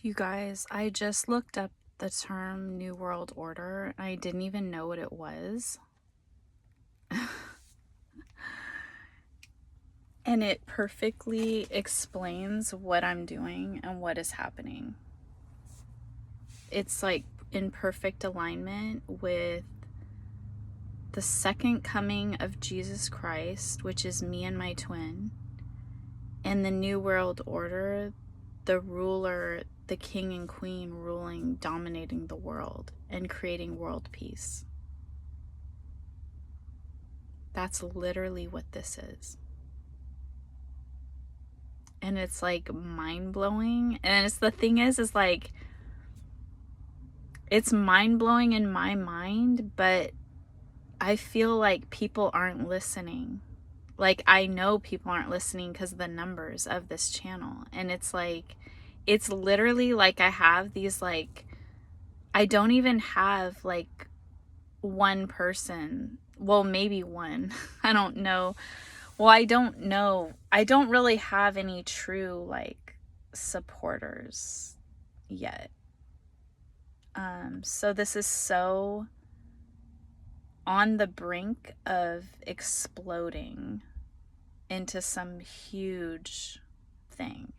You guys, I just looked up the term New World Order. I didn't even know what it was. And it perfectly explains what I'm doing and what is happening. It's like in perfect alignment with the second coming of Jesus Christ, which is me and my twin, and the New World Order, the ruler, the king and queen ruling, dominating the world and creating world peace. That's literally what this is. And it's like mind-blowing. And it's the thing is like, it's mind-blowing in my mind, but I feel like people aren't listening. Like, I know people aren't listening because of the numbers of this channel. And it's like, it's literally like I have these, like, I don't even have like one person. Well, maybe one. I don't know. Well, I don't know. I don't really have any true like supporters yet. So this is so on the brink of exploding into some huge thing.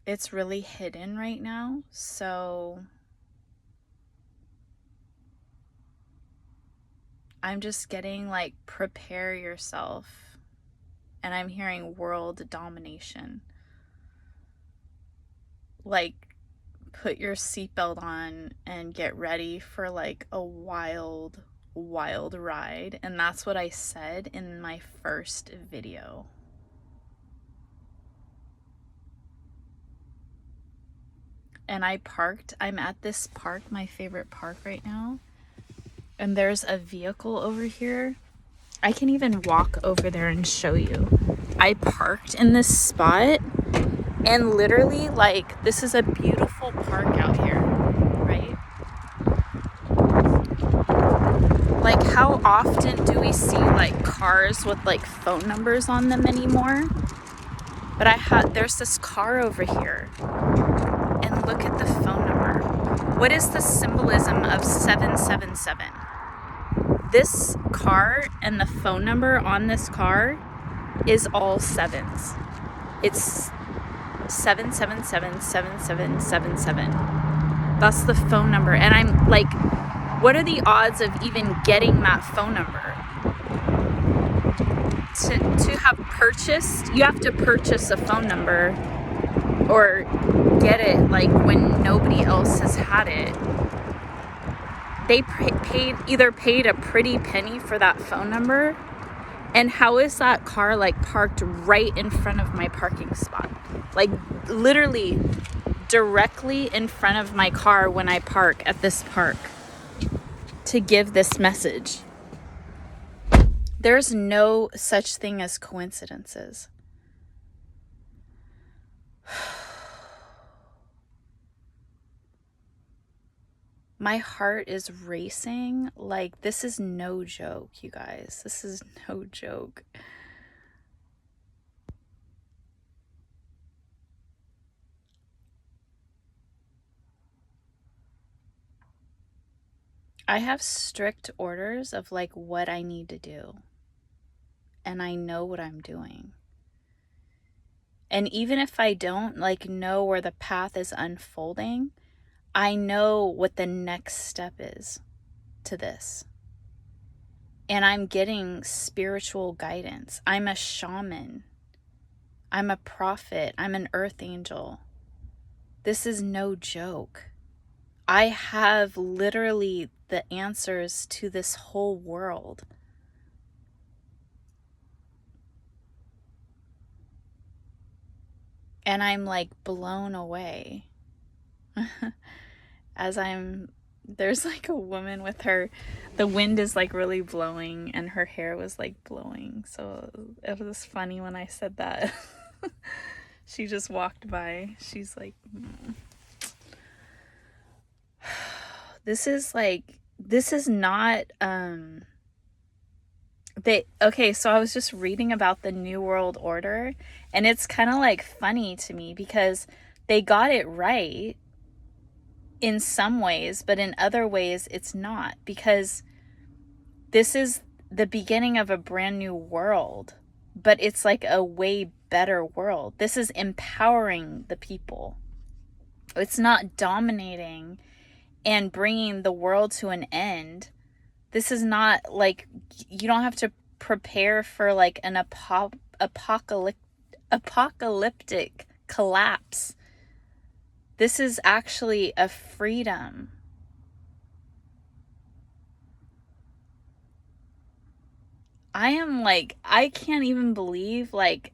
It's really hidden right now, so I'm just getting like, prepare yourself. And I'm hearing world domination. Like, put your seatbelt on and get ready for like a wild, wild ride. And that's what I said in my first video. And I'm at this park, my favorite park right now. And there's a vehicle over here. I can even walk over there and show you. I parked in this spot, and literally, like, this is a beautiful park out here, right? Like, how often do we see like cars with like phone numbers on them anymore? But there's this car over here, and look at the phone number. What is the symbolism of 777? This car and the phone number on this car is all sevens. It's 777-7777. That's the phone number. And I'm like, what are the odds of even getting that phone number? To have purchased, you have to purchase a phone number or get it like when nobody else has had it. They paid a pretty penny for that phone number. And how is that car like parked right in front of my parking spot? Like, literally directly in front of my car when I park at this park to give this message. There's no such thing as coincidences. My heart is racing. Like, this is no joke, you guys. This is no joke. I have strict orders of like what I need to do. And I know what I'm doing. And even if I don't like know where the path is unfolding, I know what the next step is to this. And I'm getting spiritual guidance. I'm a shaman. I'm a prophet. I'm an earth angel. This is no joke. I have literally the answers to this whole world. And I'm like blown away. There's like a woman with the wind is like really blowing and her hair was like blowing. So it was funny when I said that. She just walked by. She's like, this is not, So I was just reading about the New World Order, and it's kind of like funny to me because they got it right in some ways, but in other ways it's not, because this is the beginning of a brand new world, but it's like a way better world. This is empowering the people. It's not dominating and bringing the world to an end. This is not like, you don't have to prepare for like an apocalyptic collapse. This is actually a freedom. I can't even believe, like,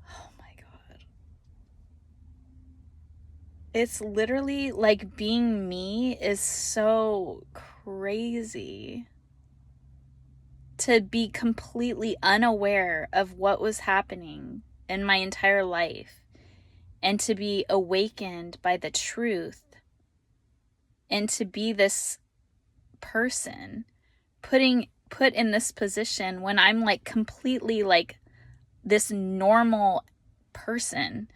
oh my God. It's literally like being me is so crazy. To be completely unaware of what was happening in my entire life, and to be awakened by the truth, and to be this person put in this position when I'm like completely like this normal person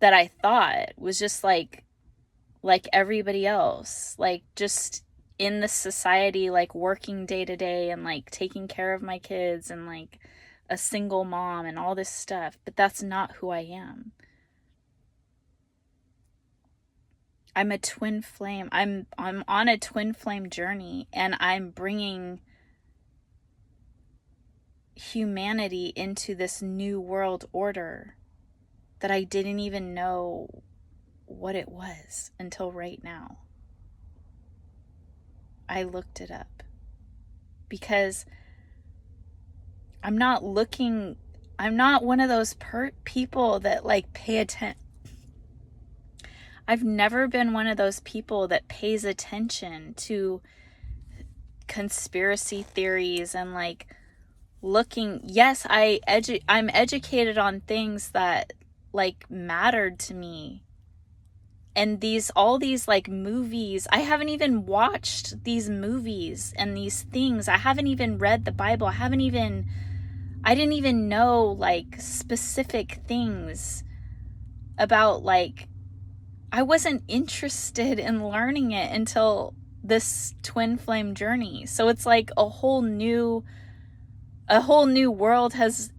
that I thought was just like everybody else, like just in this society, like working day to day and like taking care of my kids and like a single mom and all this stuff. But that's not who I am. I'm a twin flame. I'm on a twin flame journey, and I'm bringing humanity into this new world order that I didn't even know what it was until right now. I looked it up because I'm not one of those people that like pay attention. I've never been one of those people that pays attention to conspiracy theories and like looking. Yes, I'm educated on things that like mattered to me. And all these like movies, I haven't even watched these movies and these things. I haven't even read the Bible. I didn't even know like specific things about, like, I wasn't interested in learning it until this twin flame journey. So it's like a whole new world has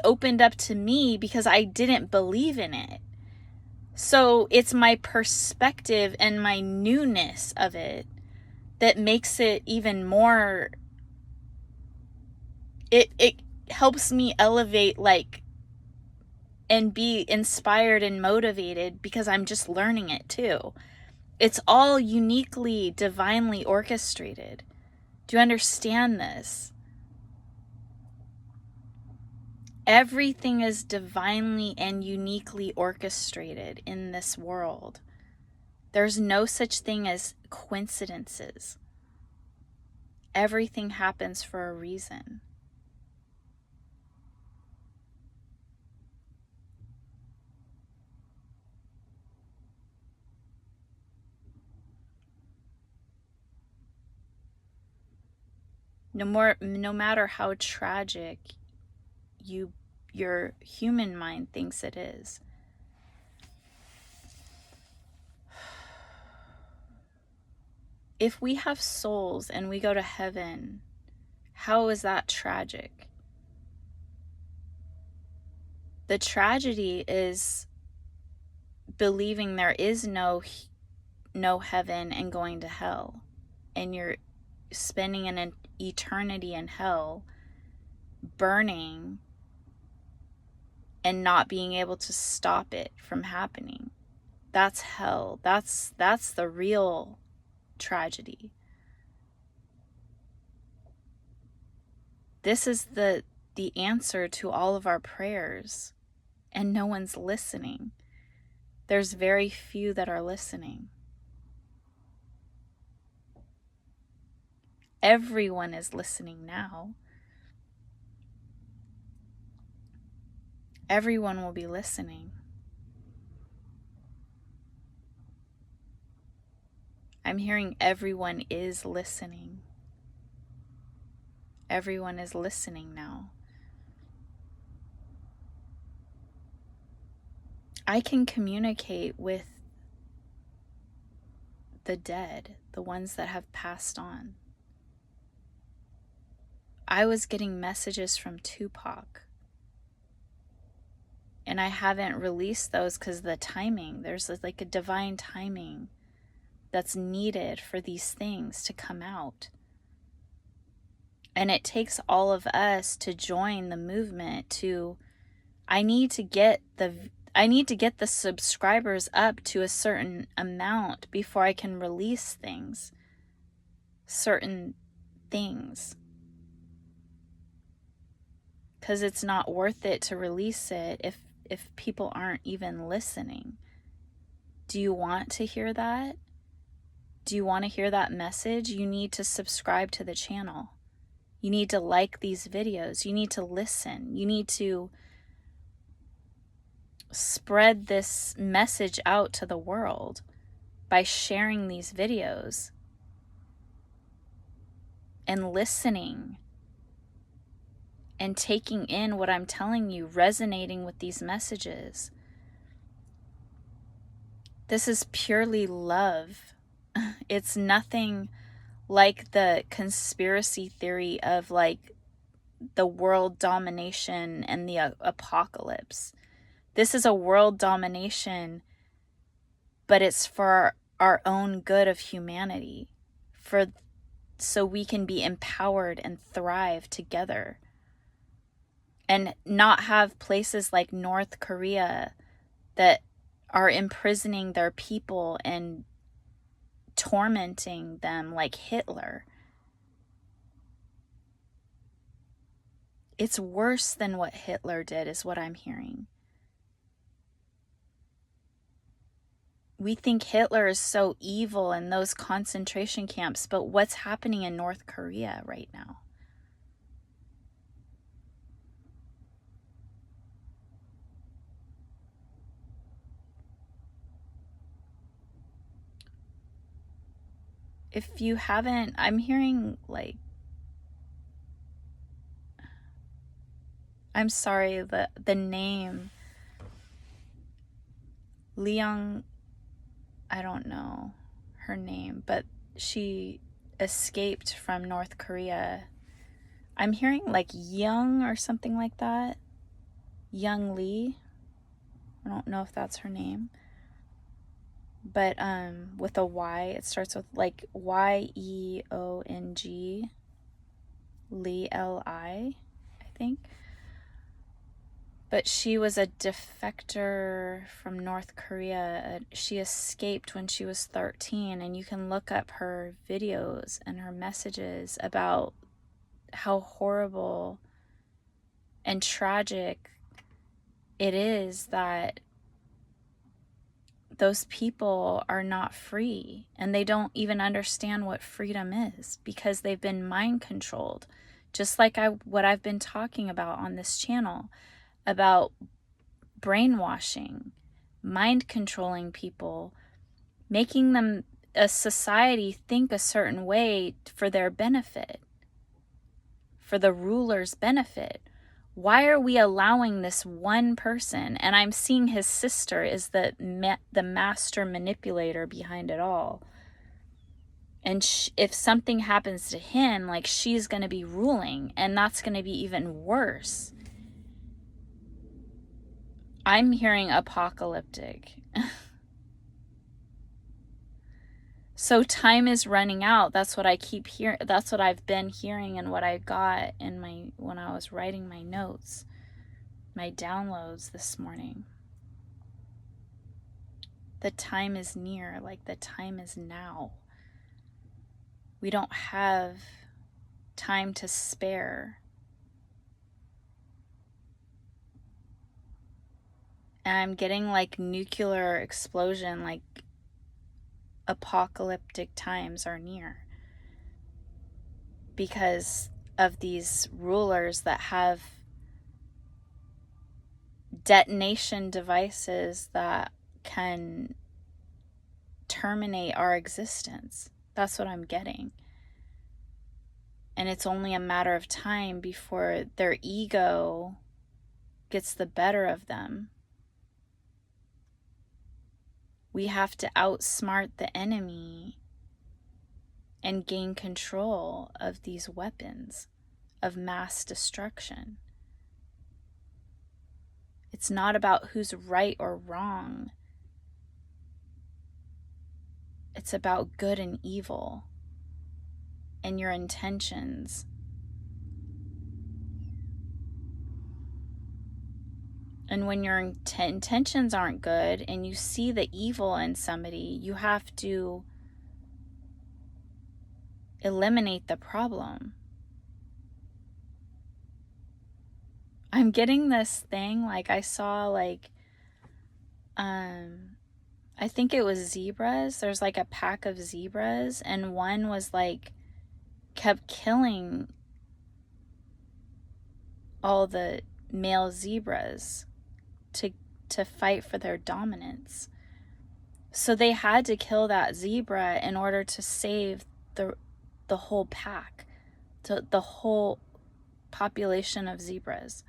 opened up to me because I didn't believe in it. So it's my perspective and my newness of it that makes it even more, it helps me elevate, like, and be inspired and motivated because I'm just learning it too. It's all uniquely, divinely orchestrated. Do you understand this? Everything is divinely and uniquely orchestrated in this world. There's no such thing as coincidences. Everything happens for a reason. No matter how tragic your human mind thinks it is. If we have souls and we go to heaven, how is that tragic? The tragedy is believing there is no heaven and going to hell, and you're spending an eternity in hell, burning and not being able to stop it from happening. That's hell. That's the real tragedy. This is the answer to all of our prayers, and no one's listening. There's very few that are listening. Everyone is listening now. Everyone will be listening. I'm hearing everyone is listening. everyone is listening now. I can communicate with the dead, the ones that have passed on. I was getting messages from Tupac, and I haven't released those because of the timing. There's like a divine timing that's needed for these things to come out. And it takes all of us to join the movement I need to get the subscribers up to a certain amount before I can release certain things. Because it's not worth it to release it if people aren't even listening. Do you want to hear that? Do you want to hear that message? You need to subscribe to the channel. You need to like these videos. You need to listen. You need to spread this message out to the world by sharing these videos and listening and taking in what I'm telling you, resonating with these messages. This is purely love. It's nothing like the conspiracy theory of like the world domination and the apocalypse. This is a world domination, but it's for our own good of humanity, so we can be empowered and thrive together. And not have places like North Korea that are imprisoning their people and tormenting them like Hitler. It's worse than what Hitler did, is what I'm hearing. We think Hitler is so evil in those concentration camps, but what's happening in North Korea right now? If you haven't, I'm hearing like, I'm sorry, the name, Leong, I don't know her name, but she escaped from North Korea. I'm hearing like Young or something like that. Young Lee. I don't know if that's her name. But with a Y, it starts with like Yeong, Lee Li, I think. But she was a defector from North Korea. She escaped when she was 13, and you can look up her videos and her messages about how horrible and tragic it is that those people are not free, and they don't even understand what freedom is because they've been mind controlled, just like what I've been talking about on this channel about brainwashing, mind controlling people, making them, a society, think a certain way for their benefit, for the ruler's benefit. Why are we allowing this one person? And I'm seeing his sister is the master manipulator behind it all. And if something happens to him, like, she's going to be ruling, and that's going to be even worse. I'm hearing apocalyptic. So time is running out. That's what I keep hearing. That's what I've been hearing, and what I got in when I was writing my notes, my downloads this morning. The time is near, like the time is now. We don't have time to spare. And I'm getting like nuclear explosion, like apocalyptic times are near because of these rulers that have detonation devices that can terminate our existence. That's what I'm getting. And it's only a matter of time before their ego gets the better of them. We have to outsmart the enemy and gain control of these weapons of mass destruction. It's not about who's right or wrong. It's about good and evil and your intentions. And when your intentions aren't good and you see the evil in somebody, you have to eliminate the problem. I'm getting this thing, like I saw I think it was zebras. There's like a pack of zebras, and one was kept killing all the male zebras to fight for their dominance. So they had to kill that zebra in order to save the whole pack, the whole population of zebras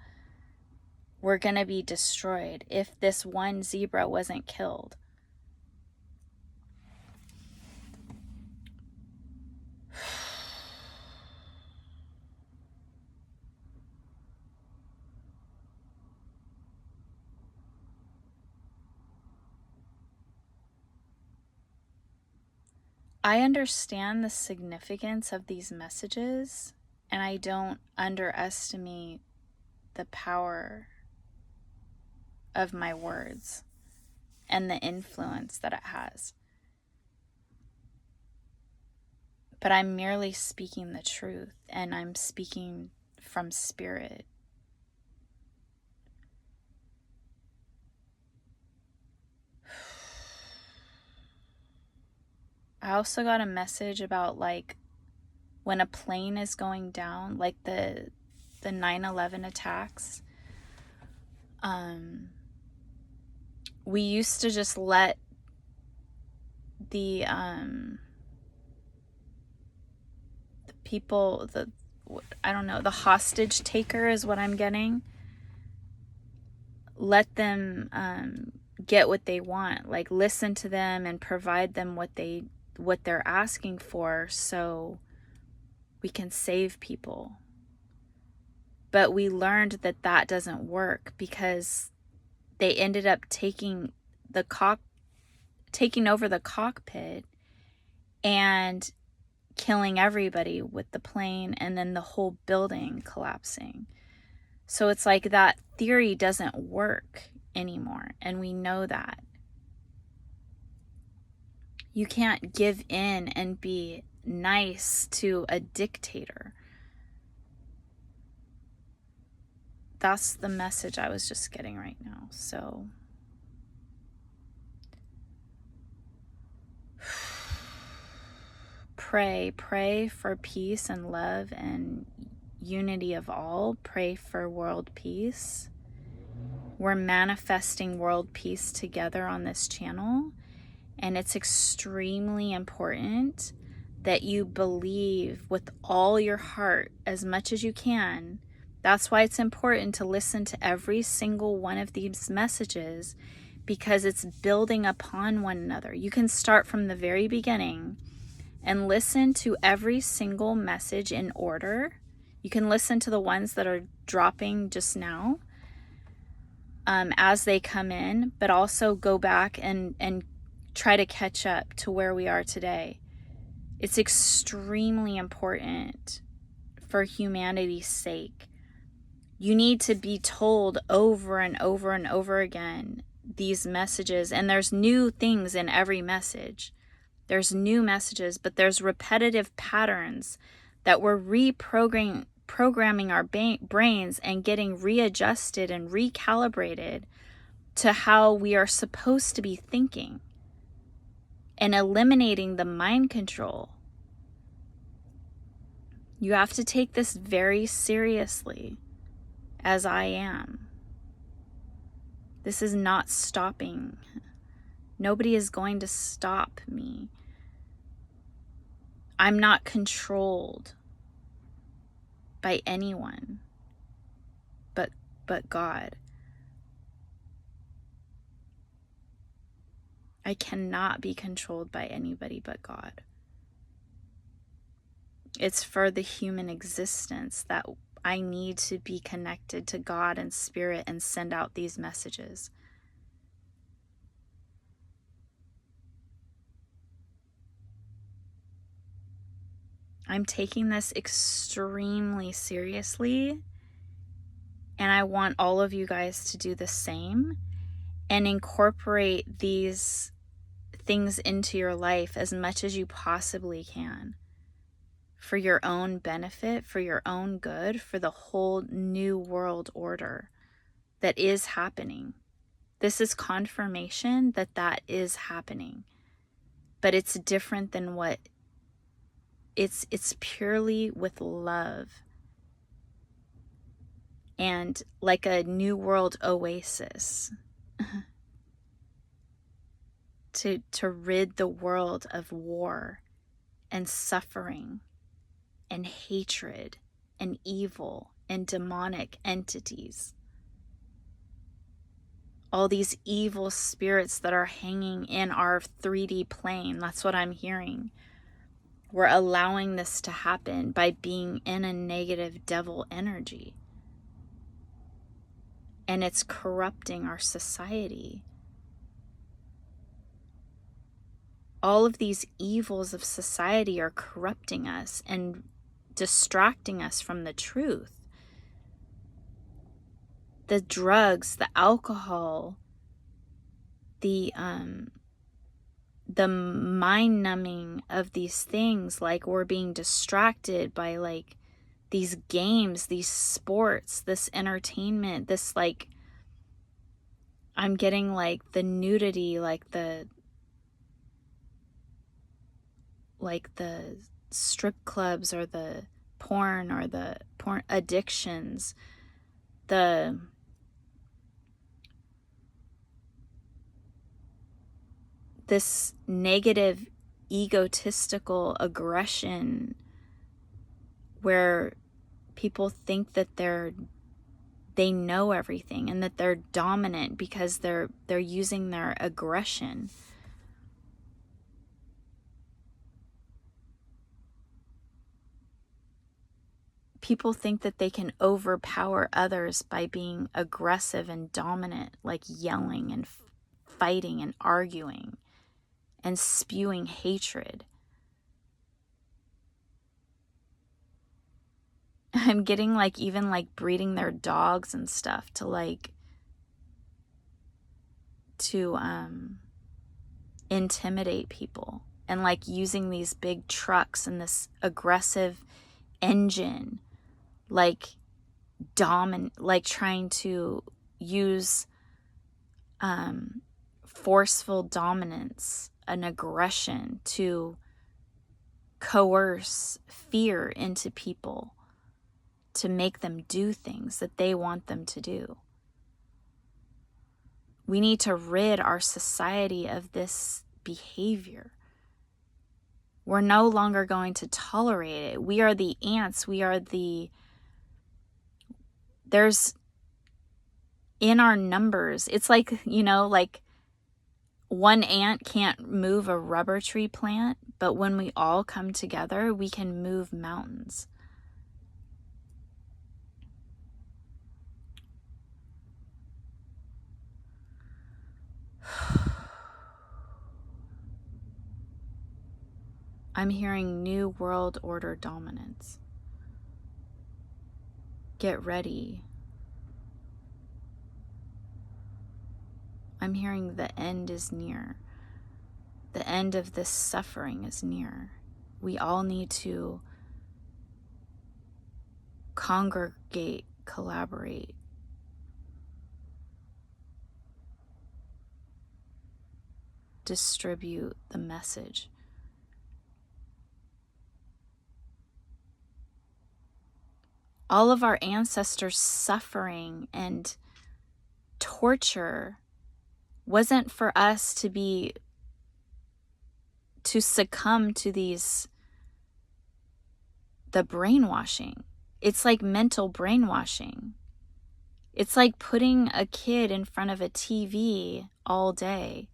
were going to be destroyed if this one zebra wasn't killed. I understand the significance of these messages, and I don't underestimate the power of my words and the influence that it has. But I'm merely speaking the truth, and I'm speaking from spirit. I also got a message about when a plane is going down, like the 9/11 attacks. We used to just let the people, the hostage taker is what I'm getting. Let them get what they want, like listen to them and provide them what they're asking for so we can save people. But we learned that doesn't work because they ended up taking over the cockpit and killing everybody with the plane, and then the whole building collapsing. So it's like that theory doesn't work anymore, and we know that. You can't give in and be nice to a dictator. That's the message I was just getting right now. So pray for peace and love and unity of all. Pray for world peace. We're manifesting world peace together on this channel, and it's extremely important that you believe with all your heart as much as you can. That's why it's important to listen to every single one of these messages, because it's building upon one another. You can start from the very beginning and listen to every single message in order. You can listen to the ones that are dropping just now as they come in, but also go back and try to catch up to where we are today. It's extremely important for humanity's sake. You need to be told over and over and over again these messages, and there's new things in every message. There's new messages, but there's repetitive patterns that we're reprogramming our brains and getting readjusted and recalibrated to how we are supposed to be thinking, and eliminating the mind control. You have to take this very seriously, as I am. This is not stopping. Nobody is going to stop me. I'm not controlled. by anyone but God. I cannot be controlled by anybody but God. It's for the human existence that I need to be connected to God and spirit and send out these messages. I'm taking this extremely seriously, and I want all of you guys to do the same and incorporate these things into your life as much as you possibly can, for your own benefit, for your own good, for the whole new world order that is happening. This is confirmation that that is happening, but it's different than what it's purely with love and like a new world oasis to rid the world of war and suffering and hatred and evil and demonic entities. All these evil spirits that are hanging in our 3D plane. That's what I'm hearing. We're allowing this to happen by being in a negative devil energy. And it's corrupting our society. All of these evils of society are corrupting us and distracting us from the truth. The drugs, the alcohol, the mind numbing of these things, like we're being distracted by like these games, these sports, this entertainment, this like, I'm getting like the nudity, like the strip clubs or the porn addictions, this negative egotistical aggression where people think that they know everything and that they're dominant because they're using their aggression. People think that they can overpower others by being aggressive and dominant, like yelling and fighting and arguing and spewing hatred. I'm getting like even like breeding their dogs and stuff to intimidate people, and like using these big trucks and this aggressive engine, like trying to use forceful dominance and aggression to coerce fear into people to make them do things that they want them to do. We need to rid our society of this behavior. We're no longer going to tolerate it. We are the ants. There's in our numbers. It's like, like one ant can't move a rubber tree plant, but when we all come together, we can move mountains. I'm hearing new world order dominance. Get ready. I'm hearing the end is near. The end of this suffering is near. We all need to congregate, collaborate. Distribute the message. All of our ancestors' suffering and torture wasn't for us to succumb to the brainwashing. It's like mental brainwashing. It's like putting a kid in front of a TV all day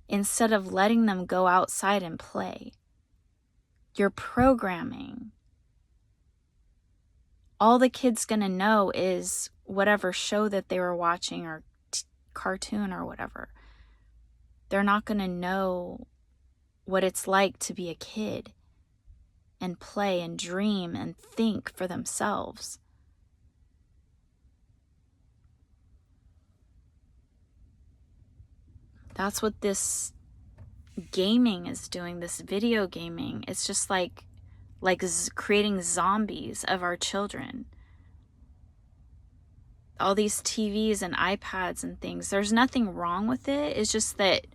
instead of letting them go outside and play. You're programming. All the kid's gonna know is whatever show that they were watching or cartoon or whatever. They're not gonna know what it's like to be a kid and play and dream and think for themselves. That's what this gaming is doing, this video gaming. It's just like creating zombies of our children. All these TVs and iPads and things, there's nothing wrong with it. It's just that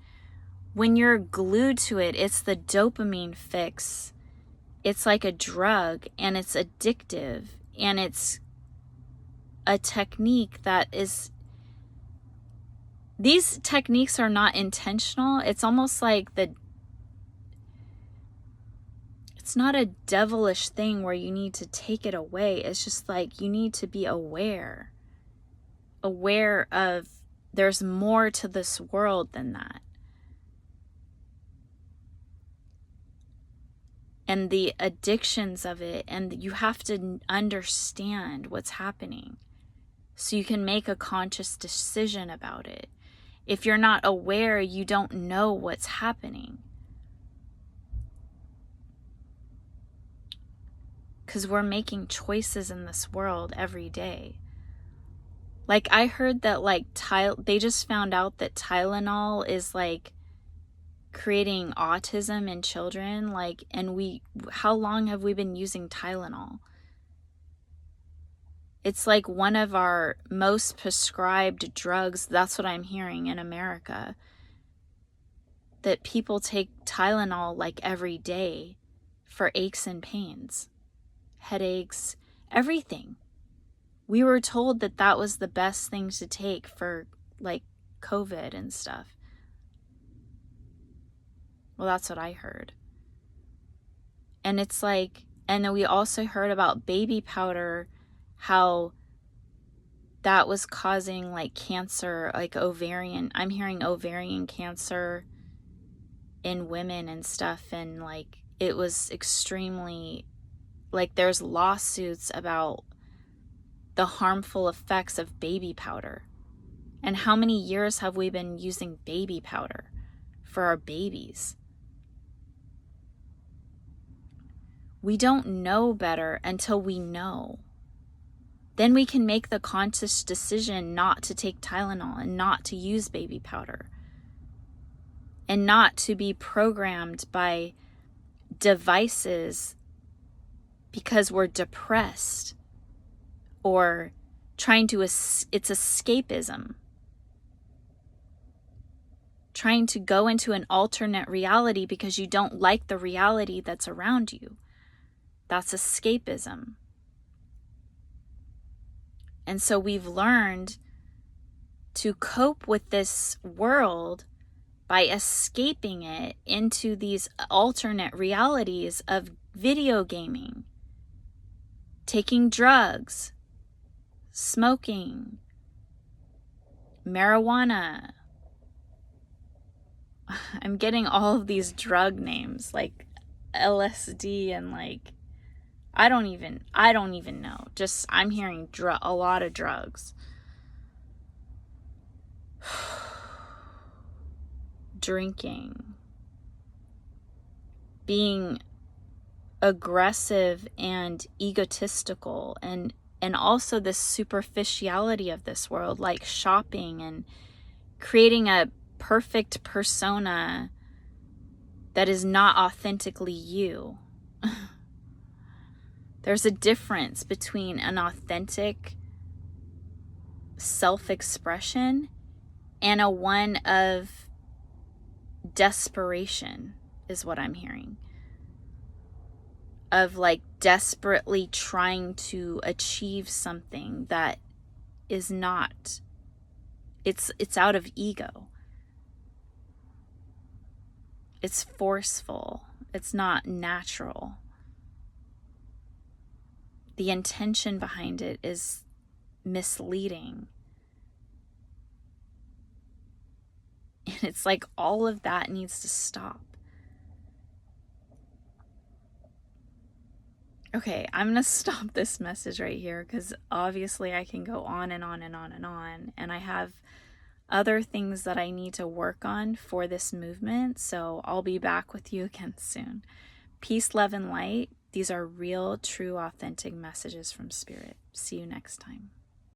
when you're glued to it, it's the dopamine fix. It's like a drug, and it's addictive, and it's a technique that is... These techniques are not intentional. It's almost like it's not a devilish thing where you need to take it away. It's just like you need to be aware of there's more to this world than that. And the addictions of it, and you have to understand what's happening so you can make a conscious decision about it. If you're not aware, you don't know what's happening. Because we're making choices in this world every day. Like, I heard that they just found out that Tylenol is like creating autism in children. How long have we been using Tylenol? It's like one of our most prescribed drugs. That's what I'm hearing in America. That people take Tylenol like every day for aches and pains, headaches, everything. We were told that that was the best thing to take for like COVID and stuff. Well, that's what I heard. And it's like, and then we also heard about baby powder, how that was causing like cancer, like I'm hearing ovarian cancer in women and stuff. And like, it was extremely, like, there's lawsuits about the harmful effects of baby powder. And how many years have we been using baby powder for our babies? We don't know better until we know. Then we can make the conscious decision not to take Tylenol and not to use baby powder and not to be programmed by devices because we're depressed or trying to, it's escapism. Trying to go into an alternate reality because you don't like the reality that's around you. That's escapism. And so we've learned to cope with this world by escaping it into these alternate realities of video gaming, taking drugs, smoking, marijuana. I'm getting all of these drug names like LSD and like I don't even know. Just I'm hearing a lot of drugs. Drinking. Being aggressive and egotistical, and also this superficiality of this world, like shopping and creating a perfect persona that is not authentically you. There's a difference between an authentic self-expression and a one of desperation, is what I'm hearing. Of like desperately trying to achieve something that is not, it's out of ego. It's forceful. It's not natural. the intention behind it is misleading. And it's like all of that needs to stop. Okay, I'm going to stop this message right here because obviously I can go on and on and on and on. And I have other things that I need to work on for this movement. So I'll be back with you again soon. Peace, love, and light. These are real, true, authentic messages from Spirit. See you next time.